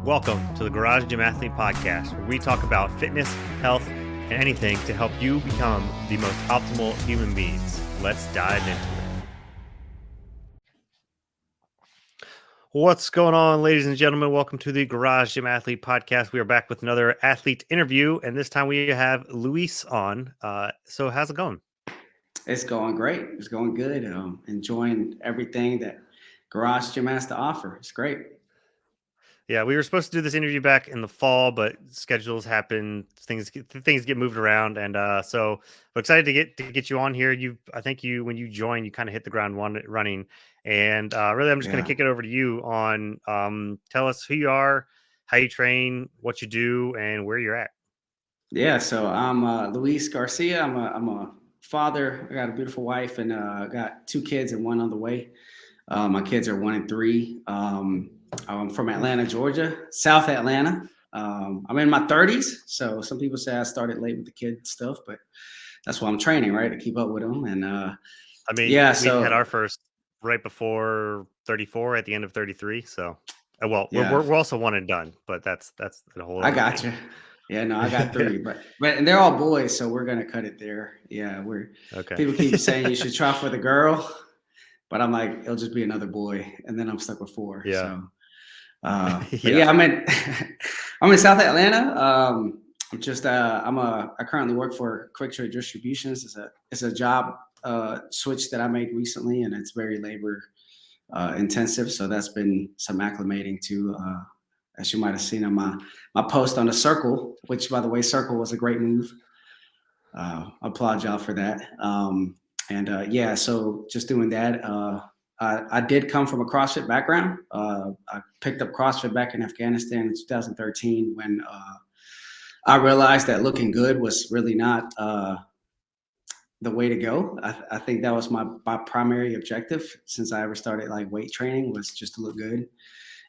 Welcome to the Garage Gym Athlete Podcast, where we talk about fitness, health, and anything to help you become the most optimal human beings. Let's dive into it. What's going on, ladies and gentlemen? Welcome to the Garage Gym Athlete Podcast. We are back with another athlete interview, and this time we have Luis on. So how's it going? It's going great. It's going good. Enjoying everything that Garage Gym has to offer. It's great. Yeah, we were supposed to do this interview back in the fall, but schedules happen, things get moved around, and so we're excited to get you on here. I think when you joined, you kind of hit the ground running, and really, I'm just going to kick it over to you on tell us who you are, how you train, what you do, and where you're at. Yeah, so I'm Luis Garcia. I'm a father. I got a beautiful wife, and I got 2 kids and 1 on the way. My kids are 1 and 3. I'm from Atlanta, Georgia, South Atlanta. I'm in my 30s, so some people say I started late with the kid stuff, but that's why I'm training, right, to keep up with them. And we had our first right before 34, at the end of 33. So, we're also 1 and done, but that's the whole. I got you. Yeah, no, I got 3, but and they're all boys, so we're gonna cut it there. Yeah, okay. People keep saying you should try for the girl, but I'm like, it'll just be another boy, and then I'm stuck with 4. Yeah. So. I'm in South Atlanta. I currently work for Quick Trade Distributions. It's a job switch that I made recently, and it's very labor intensive. So that's been some acclimating to, as you might have seen on my post on the Circle, which, by the way, Circle was a great move. I applaud y'all for that. So just doing that. I did come from a CrossFit background. I picked up CrossFit back in Afghanistan in 2013 when I realized that looking good was really not the way to go. I think that was my primary objective since I ever started like weight training, was just to look good.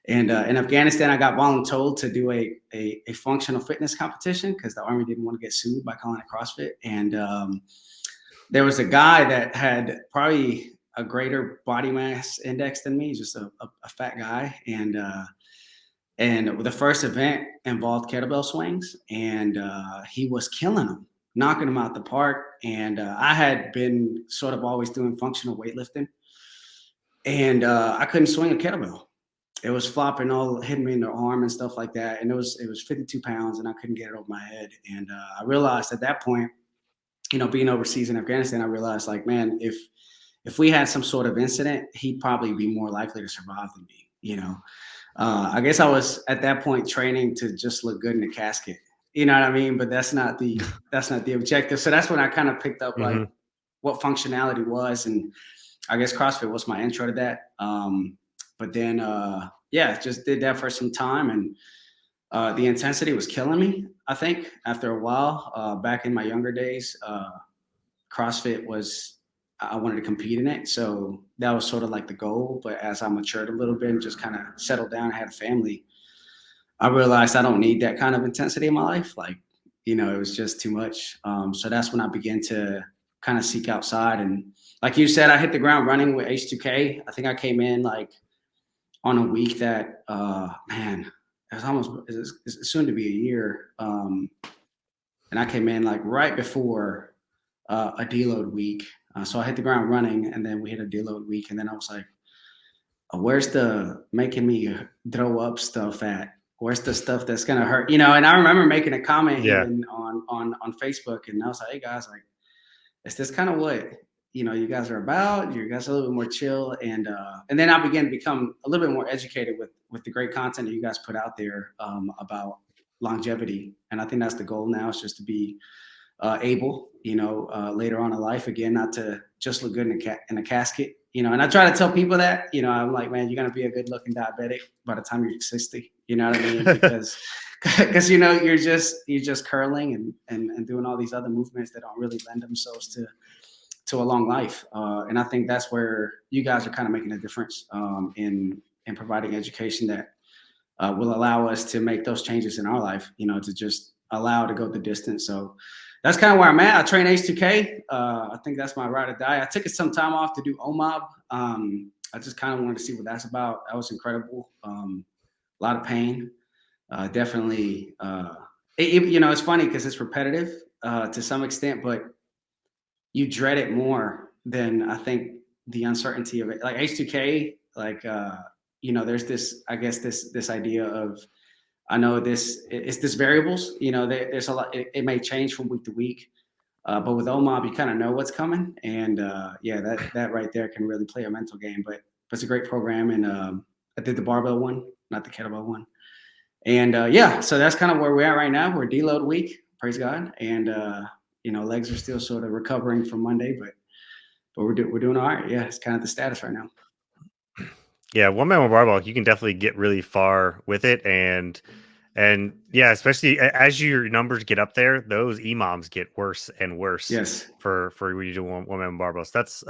And in Afghanistan, I got voluntold to do a functional fitness competition because the Army didn't want to get sued by calling it CrossFit. And there was a guy that had probably a greater body mass index than me, just a fat guy. And the first event involved kettlebell swings, and he was killing them, knocking them out the park. And I had been sort of always doing functional weightlifting, and I couldn't swing a kettlebell. It was flopping, all hitting me in the arm and stuff like that. And it was 52 pounds, and I couldn't get it over my head. And I realized at that point, being overseas in Afghanistan, I realized, like, man, if we had some sort of incident, he'd probably be more likely to survive than me. I guess I was at that point training to just look good in the casket. You know what I mean? But that's not the objective. So that's when I kind of picked up like what functionality was, and I guess CrossFit was my intro to that. But then just did that for some time, and the intensity was killing me. I think after a while, back in my younger days, CrossFit was, I wanted to compete in it. So that was sort of like the goal. But as I matured a little bit and just kind of settled down, I had a family, I realized I don't need that kind of intensity in my life. Like, it was just too much. So that's when I began to kind of seek outside. And like you said, I hit the ground running with H2K. I think I came in like on a week that, it's soon to be a year. And I came in like right before a deload week. So I hit the ground running, and then we hit a deload week. And then I was like, where's the making me throw up stuff at? Where's the stuff that's going to hurt? And I remember making a comment even on Facebook, and I was like, hey guys, like, is this kind of what, you guys are about? You guys are a little bit more chill. And then I began to become a little bit more educated with the great content that you guys put out there about longevity. And I think that's the goal now, is just to be able, later on in life, again, not to just look good in a casket, and I try to tell people that, I'm like, man, you're going to be a good looking diabetic by the time you're 60, you know what I mean? Because you're just curling and doing all these other movements that don't really lend themselves to a long life. And I think that's where you guys are kind of making a difference in providing education that will allow us to make those changes in our life, to just allow to go the distance. So that's kind of where I'm at. I train H2K. I think that's my ride or die. I took some time off to do OMOB. I just kind of wanted to see what that's about. That was incredible. A lot of pain. Definitely. It's funny because it's repetitive to some extent, but you dread it more than I think the uncertainty of it. Like H2K, like there's this, I guess this idea of I know it's this variables. There's a lot. It may change from week to week, but with OMOB, you kind of know what's coming, and yeah, that right there can really play a mental game. But it's a great program, and I did the barbell one, not the kettlebell one, and yeah, so that's kind of where we're at right now. We're deload week, praise God, and legs are still sort of recovering from Monday, but we're doing all right. Yeah, it's kind of the status right now. Yeah, one man one barbell, you can definitely get really far with it, and yeah, especially as your numbers get up there, those EMOMs get worse and worse Yes. for when you do one man barbells. That's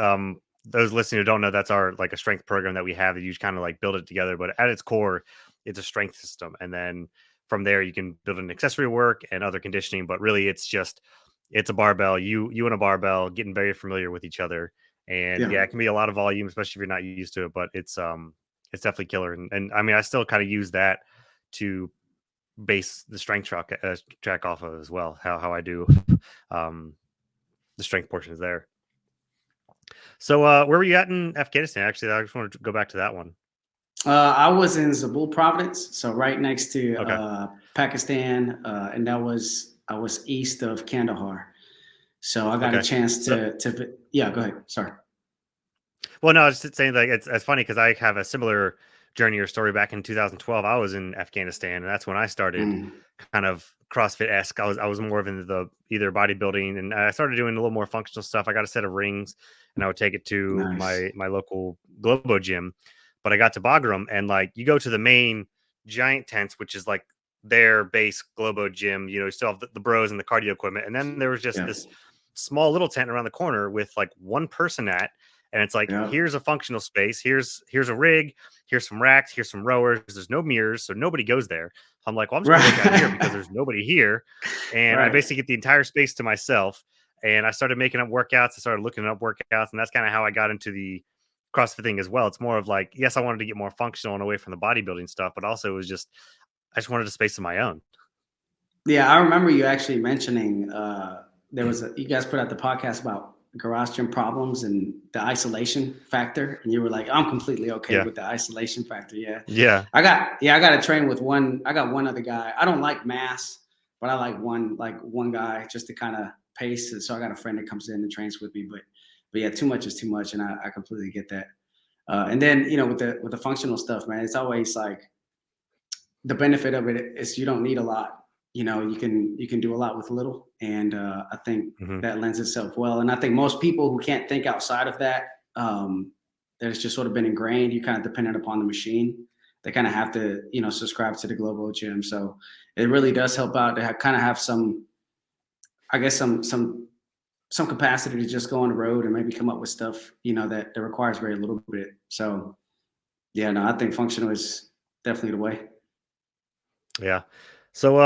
those listening who don't know, that's our like a strength program that we have that you kind of like build it together, but at its core, it's a strength system, and then from there you can build an accessory work and other conditioning. But really, it's a barbell. You and a barbell getting very familiar with each other, and Yeah. yeah, it can be a lot of volume, especially if you're not used to it. But it's definitely killer, and I mean, I still kind of use that to base the strength track off of as well. How I do um, the strength portion is there. So where were you at in Afghanistan? Actually, I just wanted to go back to that one. I was in Zabul province, so right next to Okay. Pakistan, and I was east of Kandahar. So I got a Okay. chance So to yeah. Go ahead. Sorry. well, no, I was just saying like it's funny because I have a similar journey or story. Back in 2012, I was in Afghanistan, and that's when I started Mm, kind of CrossFit esque. I was more of into the either bodybuilding, and I started doing a little more functional stuff. I got a set of rings, and I would take it to nice. my local Globo gym. But I got to Bagram, and like you go to the main giant tents, which is like their base Globo gym. You still have the bros and the cardio equipment, and then there was just Yeah. this small little tent around the corner with like one person at, and it's like, Yeah. here's a functional space, here's a rig, here's some racks, here's some rowers, there's no mirrors, so nobody goes there. I'm like, well, I'm just gonna work out here because Right. there's nobody here, and I Right. basically get the entire space to myself. And I started making up workouts, I started looking up workouts, and that's kind of how I got into the CrossFit thing as well. It's more of like, yes, I wanted to get more functional and away from the bodybuilding stuff, but also it was just I just wanted a space of my own. Yeah, I remember you actually mentioning there was you guys put out the podcast about garage gym problems and the isolation factor, and you were like, "I'm completely okay Yeah. with the isolation factor." Yeah, Yeah. I got to train with one. I got one other guy. I don't like mass, but I like one guy just to kind of pace. And so I got a friend that comes in and trains with me, but yeah, too much is too much, and I completely get that. And then with the functional stuff, man, it's always like the benefit of it is you don't need a lot. You can do a lot with little, and I think Hmm. that lends itself well. And I think most people who can't think outside of that, that it's just sort of been ingrained. You kind of dependent upon the machine. They kind of have to subscribe to the global gym. So it really does help out to kind of have some, I guess some capacity to just go on the road and maybe come up with stuff that requires very little bit. So yeah, no, I think functional is definitely the way. Yeah. So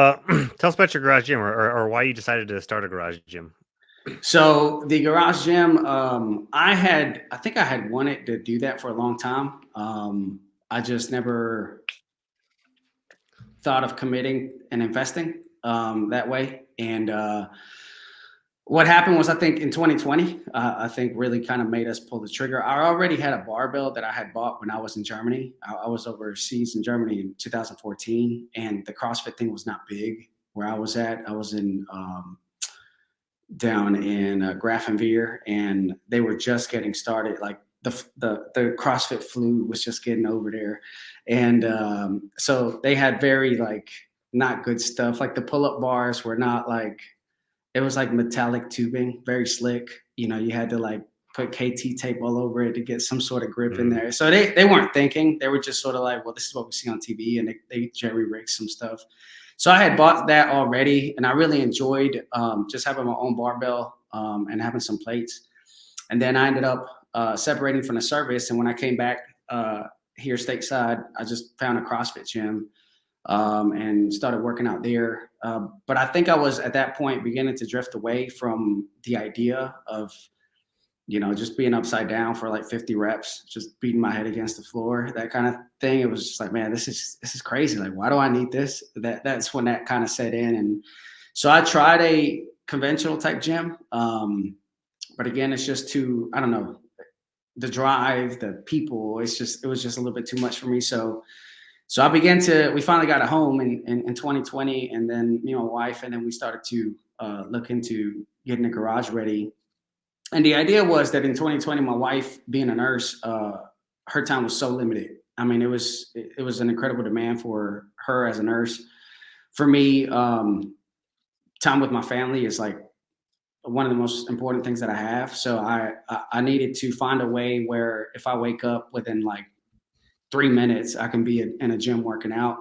tell us about your garage gym, or why you decided to start a garage gym. So the garage gym, I think I had wanted to do that for a long time. I just never thought of committing and investing that way. And what happened was, I think in 2020, I think really kind of made us pull the trigger. I already had a barbell that I had bought when I was in Germany. I was overseas in Germany in 2014, and the CrossFit thing was not big where I was at. I was in down in Grafenweer, and they were just getting started. Like the CrossFit flu was just getting over there, and so they had very like not good stuff. Like the pull up bars were not like it was like metallic tubing, very slick. You had to like put KT tape all over it to get some sort of grip in Mm, there. So they weren't thinking. They were just sort of like, well, this is what we see on TV, and they jerry rigged some stuff. So I had bought that already, and I really enjoyed just having my own barbell and having some plates. And then I ended up separating from the service. And when I came back here stateside, I just found a CrossFit gym and started working out there. But I think I was at that point beginning to drift away from the idea of just being upside down for like 50 reps, just beating my head against the floor, that kind of thing. It was just like, man, this is crazy. Like, why do I need this? That's when that kind of set in. And so I tried a conventional type gym. But again, it's just too, I don't know, the drive, the people, it was just a little bit too much for me. So we finally got a home in 2020, and then me and my wife, and then we started to look into getting a garage ready. And the idea was that in 2020, my wife, being a nurse, her time was so limited. I mean, it was an incredible demand for her as a nurse. For me, time with my family is like one of the most important things that I have. So I needed to find a way where if I wake up within like 3 minutes, I can be in a gym working out.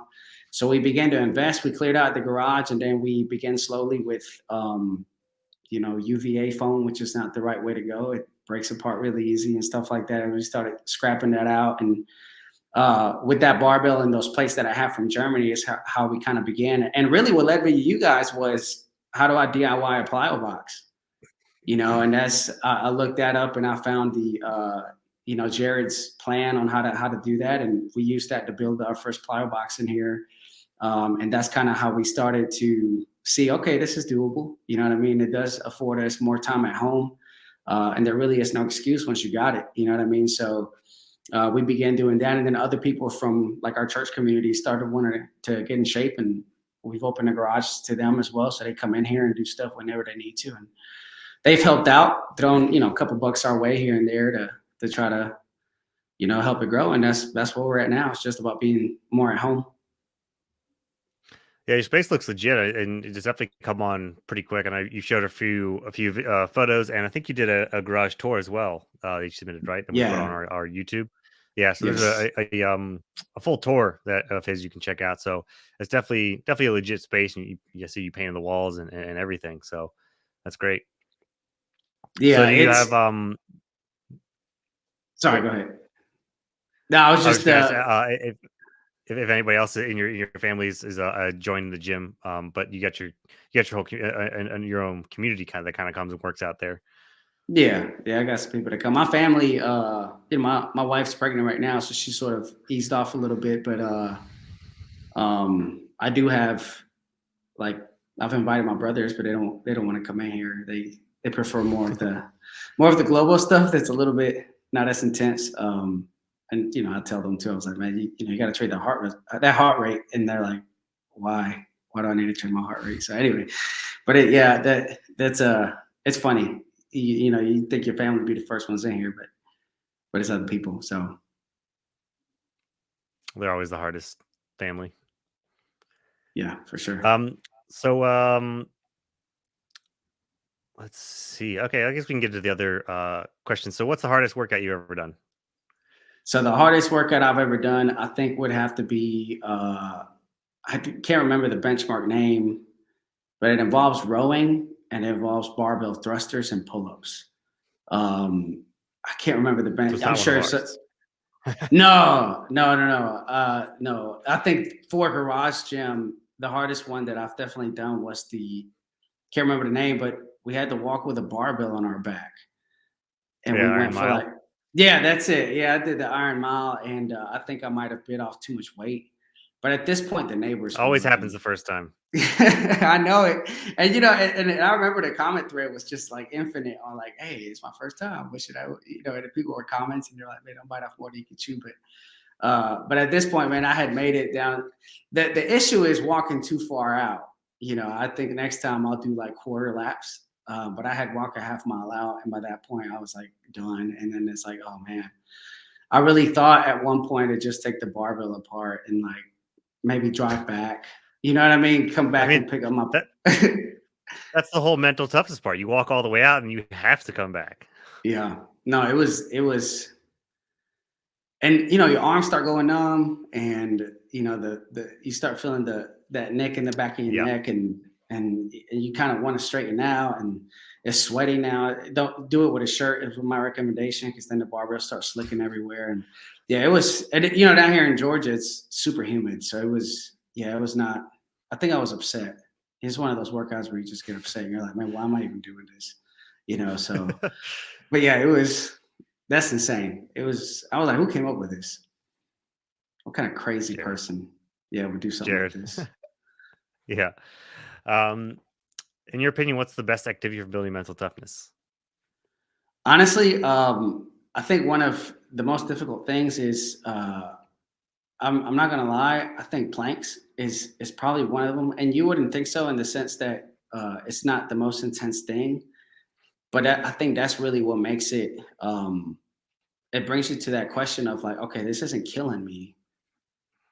So we began to invest. We cleared out the garage, and then we began slowly with UVA foam, which is not the right way to go. It breaks apart really easy and stuff like that. And we started scrapping that out. And with that barbell and those plates that I have from Germany is how we kind of began. And really what led me to you guys was, how do I DIY a plyo box? And that's, I looked that up, and I found the, Jerred's plan on how to do that. And we used that to build our first plyo box in here. And that's kind of how we started to see, okay, this is doable. You know what I mean? It does afford us more time at home. And there really is no excuse once you got it. You know what I mean? So we began doing that. And then other people from like our church community started wanting to get in shape, and we've opened a garage to them as well. So they come in here and do stuff whenever they need to. And they've helped out, thrown, a couple bucks our way here and there to try to, help it grow. And that's where we're at now. It's just about being more at home. Yeah, your space looks legit, and it's definitely come on pretty quick. And you showed a few photos, and I think you did a garage tour as well. That you submitted, right? That we put on Yeah. our YouTube. Yeah, so there's Yes. a full tour that of his you can check out. So it's definitely a legit space, and you see you painted the walls and everything. So that's great. So Yeah. do you have Sorry, go ahead. No, I was I was just, just gonna ask if anybody else in your family is joining the gym, but you got your whole and your own community that kind of comes and works out there. yeah, I got some people that come. My family, my wife's pregnant right now, so she sort of eased off a little bit. But I do have, like, I've invited my brothers, but they don't want to come in here. They prefer more of the global stuff that's a little bit not as intense. And I tell them too. I was like, man, you got to trade that heart rate, and they're like, why? Why do I need to trade my heart rate? So anyway, but yeah, that's it's funny. You think your family would be the first ones in here, but it's other people. So They're always the hardest family. yeah, for sure. So let's see. Okay, I guess we can get to the other question. So what's the hardest workout you've ever done? So the hardest workout I've ever done, I think, would have to be can't remember the benchmark name, but it involves rowing and it involves barbell thrusters and pull-ups. I can't remember the So bench. it's I'm not one of sure ours. no. I think for garage gym, the hardest one that I've definitely done was can't remember the name, but we had to walk with a barbell on our back, and Yeah, we Iron went for like, Mile. yeah, that's it. Yeah, I did the Iron Mile, and I think I might have bit off too much weight. But at this point, the neighbors were Always happens looking. the first time. I know it, and and I remember the comment thread was just like infinite on like, "Hey, it's my first time. What should I?" And the people were commenting, and they're like, "Man, don't bite off more than you can chew." But at this point, man, I had made it down. The issue is walking too far out. I think next time I'll do like quarter laps. But I had walked a half mile out, and by that point, I was like done. And then it's like, oh man, I really thought at one point to just take the barbell apart and like maybe drive back. You know what I mean? Come I back mean, and pick them up. that that's the whole mental toughness part. You walk all the way out and you have to come back. Yeah. No, it was, and your arms start going numb, and the you start feeling that neck in the back of your Yeah. neck, and you kind of want to straighten out, and it's sweaty now. Don't do it with a shirt is my recommendation, because then the barbell starts slicking everywhere. And yeah, it was, and down here in Georgia it's super humid, so it was not. I think I was upset. It's one of those workouts where you just get upset and you're like, man, why am I even doing this? So, but yeah, that's insane. I was like, who came up with this? What kind of crazy Jerred. person, yeah, would do something like Jerred. this? Yeah. Um, in your opinion, what's the best activity for building mental toughness? Honestly, I think one of the most difficult things is, I'm not gonna lie. I think planks is probably one of them, and you wouldn't think so in the sense that it's not the most intense thing, but I think that's really what makes it. It brings you to that question of like, okay, this isn't killing me.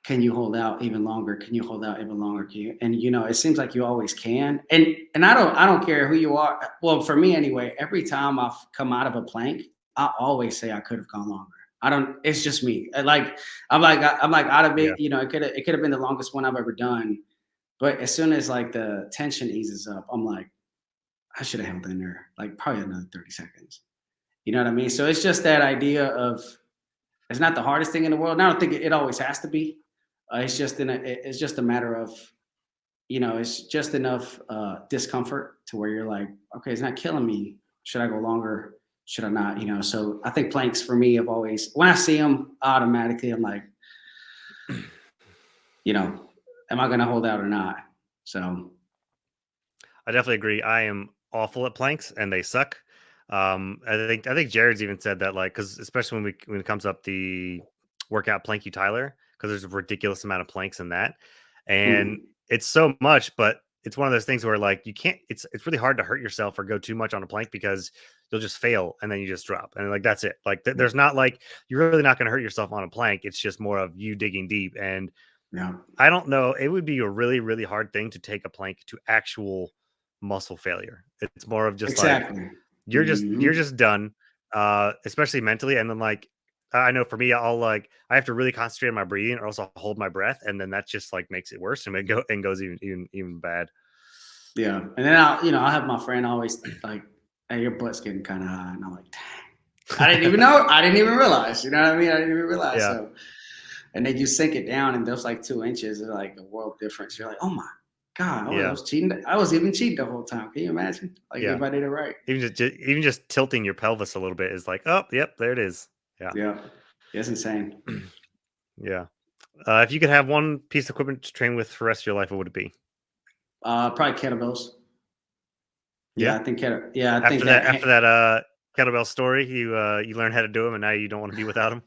Can you hold out even longer? Can you hold out even longer? And it seems like you always can. And I don't care who you are. Well, for me anyway, every time I've come out of a plank, I always say I could have gone longer. I don't. It's just me. I'm like out of Yeah. it. It could have been the longest one I've ever done. But as soon as like the tension eases up, I'm like, I should have held in there like probably another 30 seconds. You know what I mean? So it's just that idea of it's not the hardest thing in the world. And I don't think it always has to be. It's just a matter of it's just enough discomfort to where you're like, okay, it's not killing me. Should I go longer? Should I not? So I think planks for me have always when I see them automatically, I'm like, you know, am I going to hold out or not? So I definitely agree. I am awful at planks and they suck. I think Jared's even said that like because especially when it comes up the workout planky Tyler because there's a ridiculous amount of planks in that, and mm, it's so much, but it's one of those things where like you can't. It's really hard to hurt yourself or go too much on a plank because you'll just fail and then you just drop and like that's it. Like yeah, there's not like you're really not going to hurt yourself on a plank. It's just more of you digging deep and yeah, I don't know. It would be a really, really hard thing to take a plank to actual muscle failure. It's more of just like exactly. you're Hmm. just done, especially mentally. And then like I know for me, I'll like I have to really concentrate on my breathing, or else I'll hold my breath, and then that just like makes it worse and it goes even bad. Yeah, and then I'll have my friend always like, "Hey, your butt's getting kind of high," and I'm like, "Dang, I didn't even know. I didn't even realize." You know what I mean? I didn't even realize. Yeah, So, and then you sink it down, and those like 2 inches are like a world difference. You're like, "Oh my god, I yeah, was cheating. I was even cheating the whole time." Can you imagine? Like yeah. if I did it right? Even just tilting your pelvis a little bit is like, oh, yep, there it is. Yeah, Yeah, it's insane. yeah. If you could have one piece of equipment to train with for the rest of your life, what would it be? Probably kettlebells. Yeah, Yeah. I think yeah, I think After that that. after that, kettlebell story, you learned how to do them, and now you don't wanna be without them.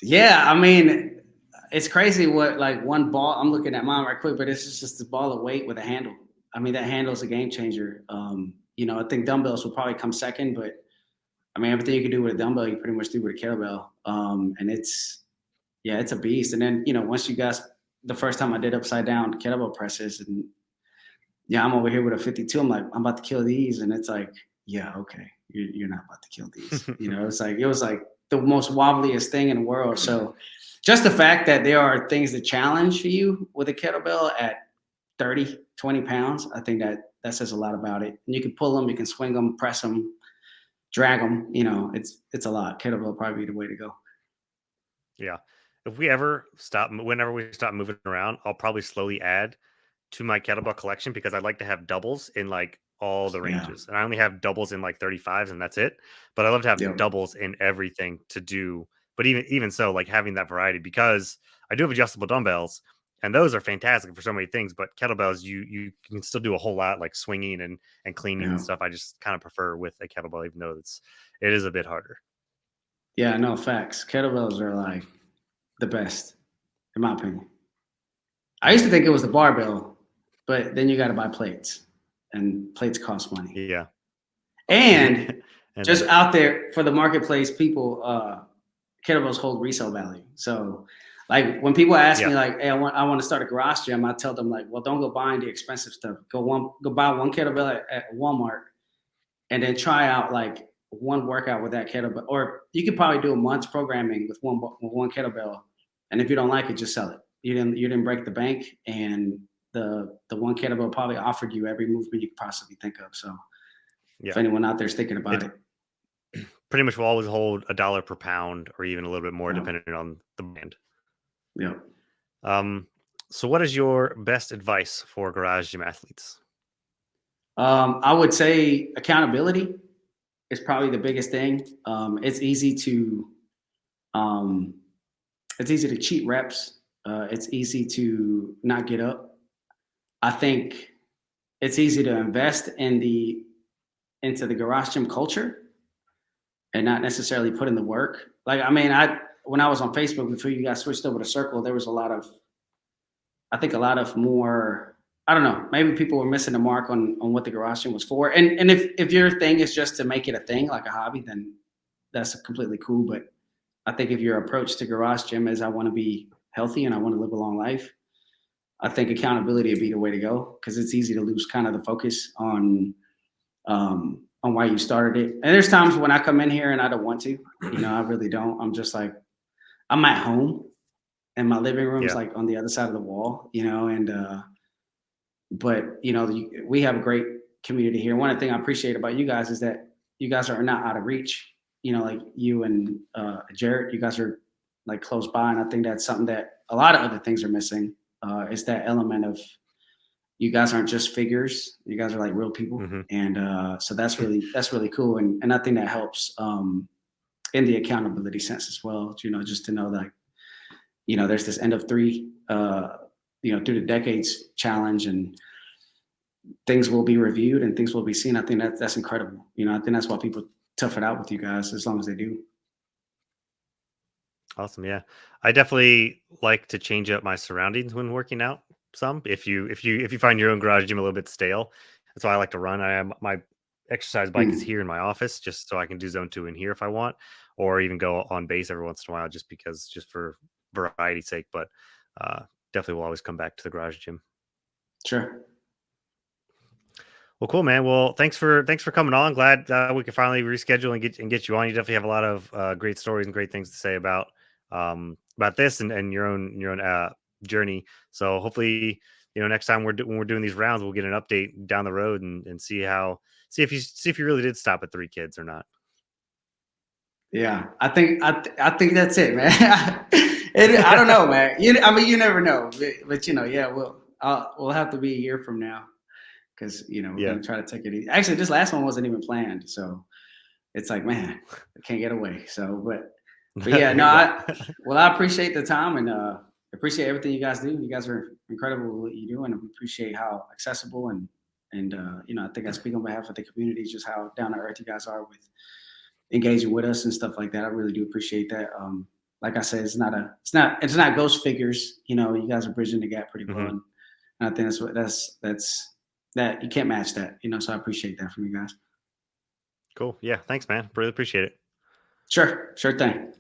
Yeah, I mean, it's crazy what like one ball. I'm looking at mine right quick, but it's just a ball of weight with a handle. I mean, that handle is a game changer. I think dumbbells will probably come second, but I mean, everything you can do with a dumbbell, you pretty much do with a kettlebell. And it's a beast. And then once you guys, the first time I did upside down kettlebell presses, and yeah, I'm over here with a 52. I'm like, I'm about to kill these, and it's like, yeah, okay, you're not about to kill these. It's like it was like the most wobbliest thing in the world. So, just the fact that there are things that challenge you with a kettlebell at 30, 20 pounds, I think that says a lot about it. And you can pull them, you can swing them, press them, drag them. It's a lot. Kettlebell will probably be the way to go. Yeah. Whenever we stop moving around, I'll probably slowly add to my kettlebell collection because I'd like to have doubles in, like, all the Yeah. ranges, and I only have doubles in, like, 35s, and that's it, but I love to have Yep. doubles in everything to do but even so, like, having that variety because I do have adjustable dumbbells, and those are fantastic for so many things, but kettlebells, you can still do a whole lot, like swinging and cleaning and Yeah. stuff. I just kinda prefer with a kettlebell even though it is a bit harder. Yeah. No facts. Kettlebells are like the best, in my opinion. I used Yeah. to think it was the barbell, but then you got to buy plates, and plates cost money. Yeah. And And just then out there for the marketplace, people, kettlebells hold resale value. So, like when people ask yeah. me, like, "Hey, I want to start a garage gym," I tell them like, "Well, don't go buying the expensive stuff. Go buy one kettlebell at Walmart, and then try out like one workout with that kettlebell. Or you could probably do a month's programming with one kettlebell, and if you don't like it, just sell it. You didn't break the bank, and the one kettlebell probably offered you every movement you could possibly think of. So if Yeah. anyone out there is thinking about It it, pretty much will always hold a dollar per pound or even a little bit more yeah, depending on the brand. yeah. Um, so what is your best advice for garage gym athletes? I would say accountability. is probably the biggest thing. It's easy to um, cheat reps. It's easy to not get up. I think it's easy to invest into the garage gym culture and not necessarily put in the work. Like, I mean, when I was on Facebook before you guys switched over to Circle, there was I think a lot of more, I don't know, maybe people were missing the mark on what the garage gym was for. And if your thing is just to make it a thing, like a hobby, then that's completely cool. But I think if your approach to garage gym is I want to be healthy and I want to live a long life, I think accountability would be the way to go, because it's easy to lose kind of the focus on why you started it. And there's times when I come in here and I don't want to, I really don't. I'm just like, I'm at home and my living room's Yeah. like on the other side of the wall, and but we have a great community here. One of the things I appreciate about you guys is that you guys are not out of reach. Like you and Jerred, you guys are like close by, and I think that's something that a lot of other things are missing. Is that element of you guys aren't just figures; you guys are like real people, Hmm. and so that's really cool, and I think that helps in the accountability sense as well. Just to know that there's this end of three, through the decades challenge, and things will be reviewed and things will be seen. I think that's incredible. I think that's why people tough it out with you guys as long as they do. Awesome. Yeah. I definitely like to change up my surroundings when working out some. If you find your own garage gym a little bit stale, that's why I like to run. I am my exercise bike is Mm, here in my office just so I can do zone 2 in here if I want, or even go on base every once in a while just for variety's sake, but uh definitely will always come back to the garage gym. sure. Well, cool, man. Well, thanks for coming on. Glad we could finally reschedule and get you on. You definitely have a lot of great stories and great things to say about this and your own journey. So hopefully, next time when we're doing these rounds, we'll get an update down the road and see if you really did stop at 3 kids or not. Yeah, I think that's it, man. I don't know, man. I mean, you never know, but yeah, we'll have to be a year from now, because we're Yeah, gonna try to take it easy. Actually, this last one wasn't even planned, so it's like, man, I can't get away. So, but yeah, no, yeah, I appreciate the time, and appreciate everything you guys do. You guys are incredible with what you do, and we appreciate how accessible and I think I speak on behalf of the community, just how down to earth you guys are with engaging with us and stuff like that. I really do appreciate that. Like I said, it's not ghost figures. You guys are bridging the gap pretty well, hmm, and I think that's that you can't match that. So I appreciate that from you guys. cool. Yeah, thanks, man. Really appreciate it. Sure thing.